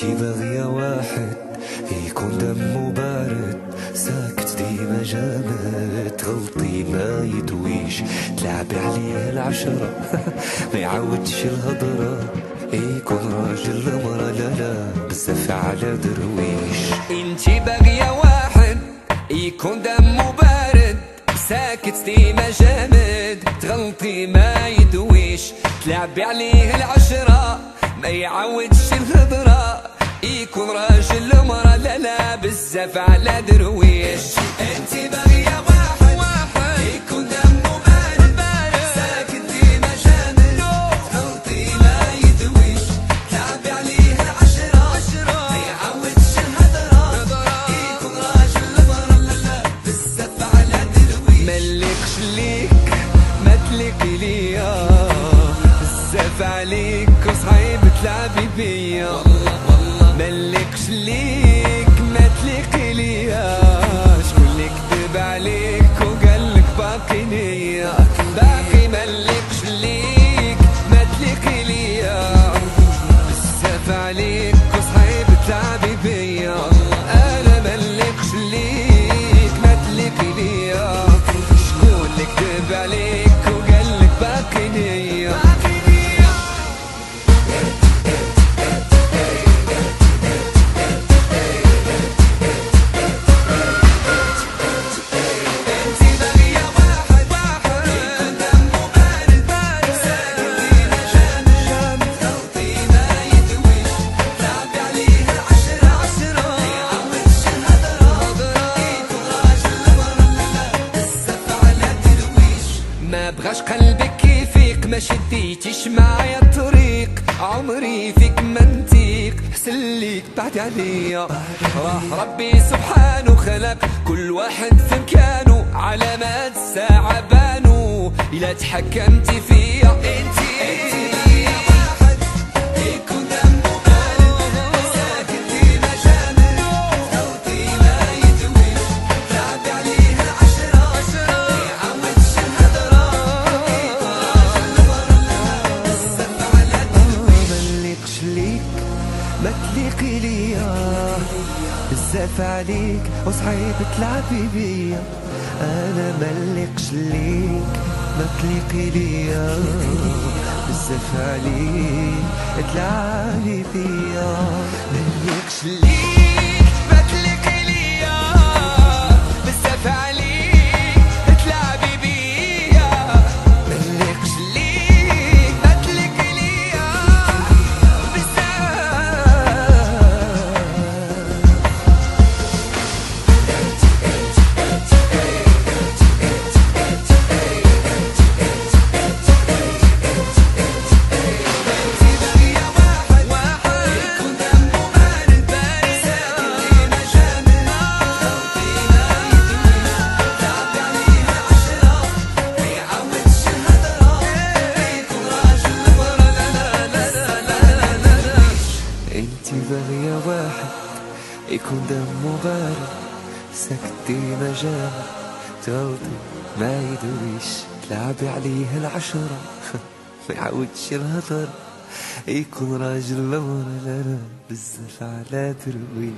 انتي باغية واحد يكون دمه بارد، ساكت ديما جامد، تغلطي ما يدويش، تلعبي عليه العشرة ما يعودش الهضرة، يكون راجل مرة لا بزاف على درويش. انتي باغية واحد يكون دمه بارد، ساكت ديما جامد، تغلطي ما يدويش، تلعبي عليه العشرة ما يعودش الهضرة، يكون راجل مرة لا بزاف على درويش. انتي باغية واحد يكون دمه بارد، ساكت ديما جامد، تغلطي ما يدويش، تلعبي عليه العشرة ما يعودش الهضرة، يكون راجل مرة لا بزاف على درويش. ملكش ليك ما تليقي ليا، بزاف عليك وصعيب تلعبي بيا، ملكش ليك ما تليقي ليا، شكون اللي كذب عليك وقالك باقي نية، باقي ملكش ليك ما تليقي ليا، بزاف عليك وصعيب تلعبي بيا، انا ملكش ليك ما تليقي ليا، شكون اللي كذب عليك وقالك باقي نية. ما بغاش قلبك يفيق، ما شديتيش معايا الطريق، عمري فيك منتيق، حسن ليك بعد عليا، راه ربي سبحانه خلق كل واحد في مكانه، علامات الساعة بانو إلا تحكمتي فيا. انتي واحد يكون دمه بارد، ساكت ديما جامد، تغلطي ما يدويش، تلعبي عليه العشرة ما يعودش الهضرة، يكون راجل مرة بزاف على درويش. ملكش ليك ما تليقي ليا، بزاف عليك وصعيب تلعبي بيا، انا ملكش ليك ما تليقي ليا، بزاف عليك تلعبي بيا، ملكش ليك ما تليقي ليا، بزاف عليك تلعبي بيا، ملكش ليك ما تليقي ليا، بزاف. انتي باغية واحد يكون دمه بارد، ساكت ديما جامد، تغلطي ما يدويش، تلعبي عليه العشرة ما يعودش الهضر، يكون راجل مرة لا بزاف على درويش.